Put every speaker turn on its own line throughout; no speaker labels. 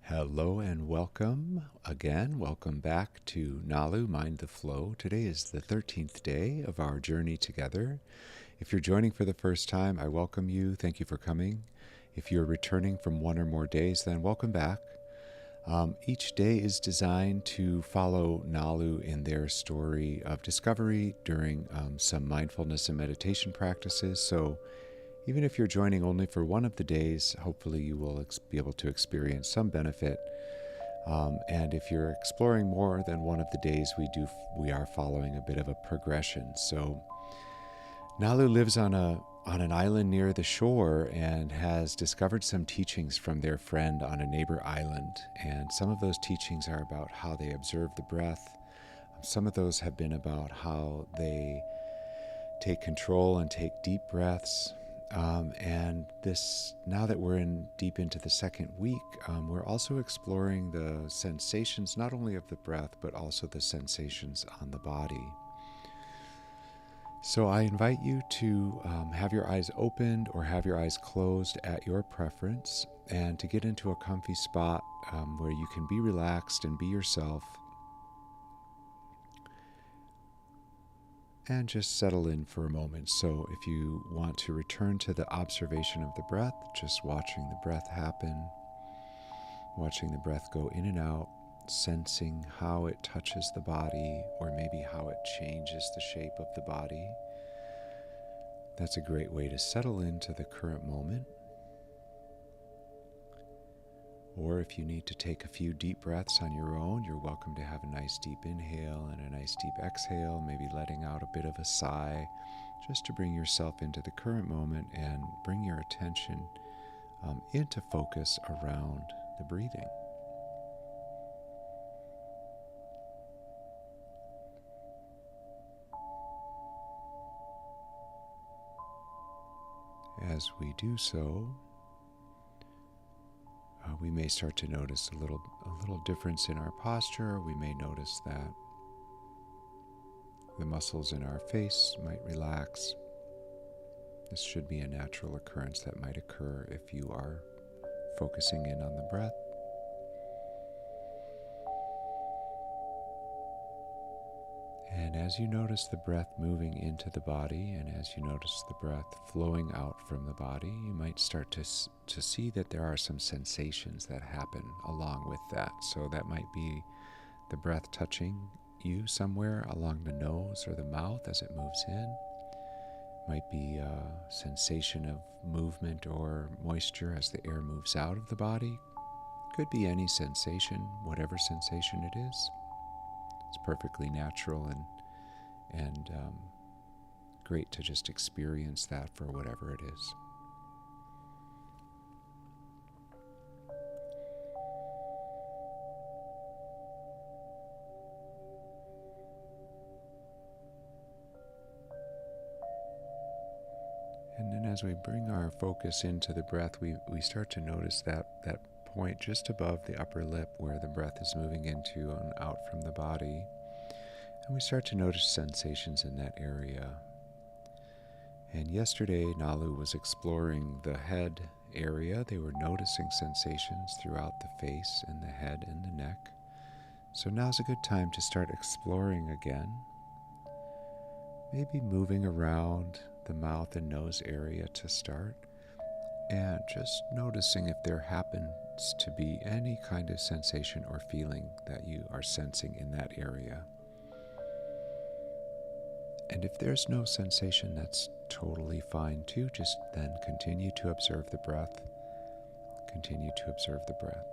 Hello and welcome again. Welcome back to Nalu, Mind the Flow. Today is the 13th day of our journey together. If you're joining for the first time, I welcome you. Thank you for coming. If you're returning from one or more days, then welcome back. Each day is designed to follow Nalu in their story of discovery during some mindfulness and meditation practices. So even if you're joining only for one of the days, hopefully you will be able to experience some benefit. And if you're exploring more than one of the days, we are following a bit of a progression. So Nalu lives on an island near the shore and has discovered some teachings from their friend on a neighbor island. And some of those teachings are about how they observe the breath. Some of those have been about how they take control and take deep breaths. Now that we're deep into the second week, we're also exploring the sensations, not only of the breath, but also the sensations on the body. So I invite you to have your eyes opened or have your eyes closed at your preference, and to get into a comfy spot where you can be relaxed and be yourself. And just settle in for a moment. So if you want to return to the observation of the breath, just watching the breath happen, watching the breath go in and out, sensing how it touches the body or maybe how it changes the shape of the body. That's a great way to settle into the current moment. Or if you need to take a few deep breaths on your own, you're welcome to have a nice deep inhale and a nice deep exhale, maybe letting out a bit of a sigh, just to bring yourself into the current moment and bring your attention into focus around the breathing. As we do so, we may start to notice a little difference in our posture. We may notice that the muscles in our face might relax. This should be a natural occurrence that might occur if you are focusing in on the breath. And as you notice the breath moving into the body, and as you notice the breath flowing out from the body, you might start to see that there are some sensations that happen along with that. So that might be the breath touching you somewhere along the nose or the mouth as it moves in. Might be a sensation of movement or moisture as the air moves out of the body. Could be any sensation, whatever sensation it is. It's perfectly natural and great to just experience that for whatever it is. And then as we bring our focus into the breath, we start to notice that point just above the upper lip where the breath is moving into and out from the body. And we start to notice sensations in that area. And yesterday, Nalu was exploring the head area. They were noticing sensations throughout the face and the head and the neck. So now's a good time to start exploring again. Maybe moving around the mouth and nose area to start, and just noticing if there happens to be any kind of sensation or feeling that you are sensing in that area. And if there's no sensation, that's totally fine too. Just then continue to observe the breath. Continue to observe the breath.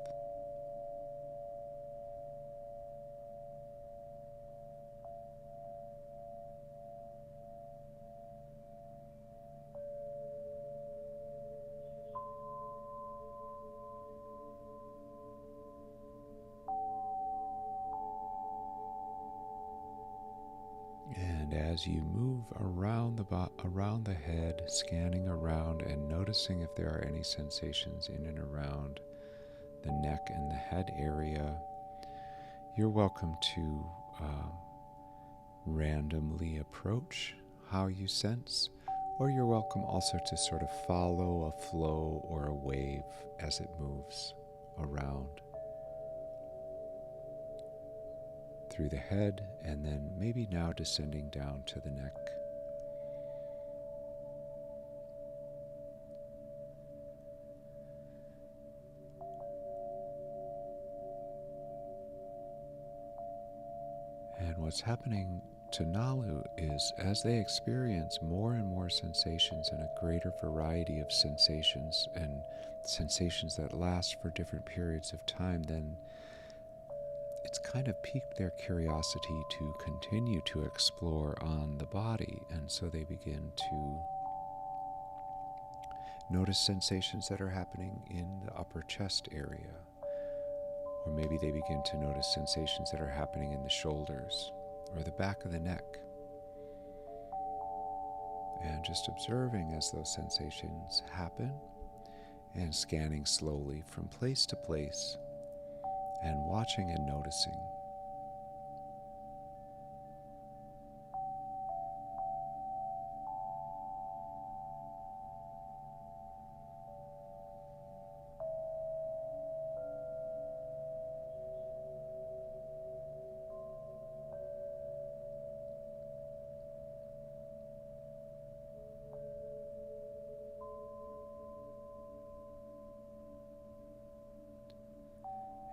And as you move around the head, scanning around and noticing if there are any sensations in and around the neck and the head area, you're welcome to randomly approach how you sense, or you're welcome also to sort of follow a flow or a wave as it moves around. through the head, and then maybe now descending down to the neck. And what's happening to Nalu is as they experience more and more sensations and a greater variety of sensations and sensations that last for different periods of time, then it's kind of piqued their curiosity to continue to explore on the body. And so they begin to notice sensations that are happening in the upper chest area. Or maybe they begin to notice sensations that are happening in the shoulders or the back of the neck. And just observing as those sensations happen and scanning slowly from place to place and watching and noticing.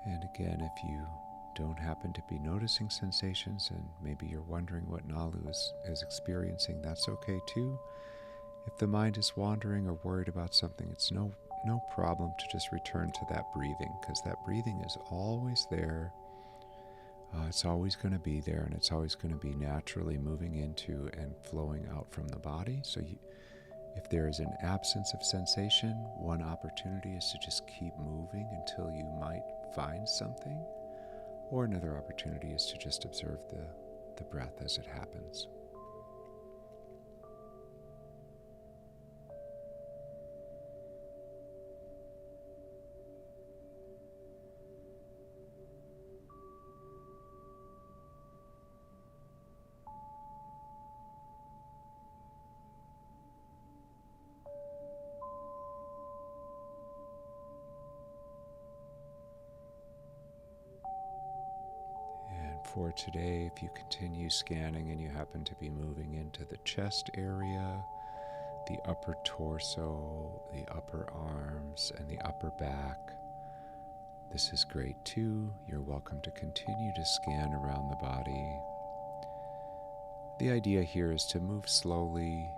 And again, if you don't happen to be noticing sensations and maybe you're wondering what Nalu is experiencing, that's okay too. If the mind is wandering or worried about something, it's no problem to just return to that breathing, because that breathing is always there. It's always going to be there, and it's always going to be naturally moving into and flowing out from the body. So if there is an absence of sensation, one opportunity is to just keep moving until you might find something, or another opportunity is to just observe the breath as it happens. For today, if you continue scanning and you happen to be moving into the chest area, the upper torso, the upper arms, and the upper back, this is great too. You're welcome to continue to scan around the body. The idea here is to move slowly,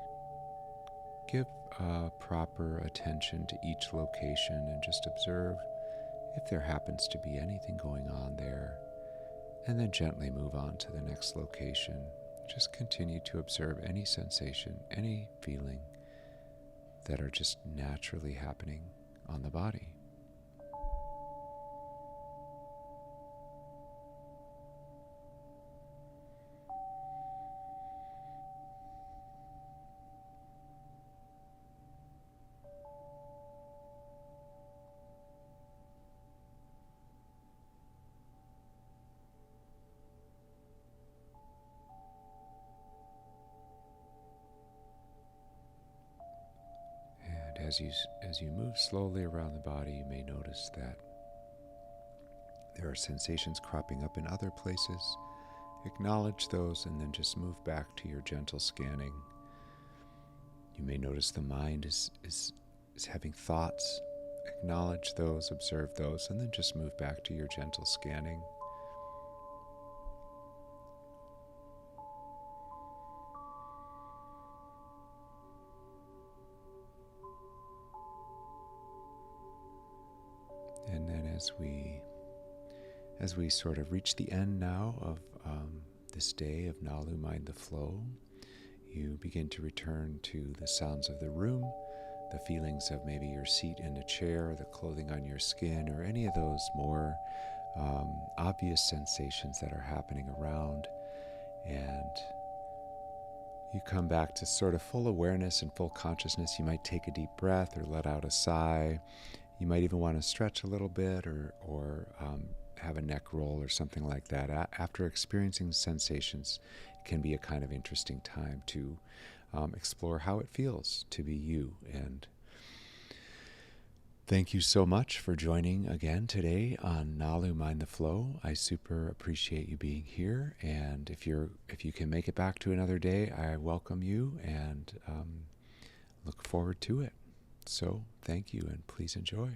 give proper attention to each location, and just observe if there happens to be anything going on there. And then gently move on to the next location. Just continue to observe any sensation, any feeling that are just naturally happening on the body. As you move slowly around the body, you may notice that there are sensations cropping up in other places. Acknowledge those and then just move back to your gentle scanning. You may notice the mind is having thoughts. Acknowledge those, observe those, and then just move back to your gentle scanning. And then as we sort of reach the end now of this day of Nalu, Mind the Flow, you begin to return to the sounds of the room, the feelings of maybe your seat in a chair, the clothing on your skin, or any of those more obvious sensations that are happening around. And you come back to sort of full awareness and full consciousness. You might take a deep breath or let out a sigh. You might even want to stretch a little bit or have a neck roll or something like that. After experiencing sensations, it can be a kind of interesting time to explore how it feels to be you. And Thank you so much for joining again today on Nalu Mind the Flow. I super appreciate you being here, and if you can make it back to another day, I welcome you and look forward to it. So thank you, and please enjoy.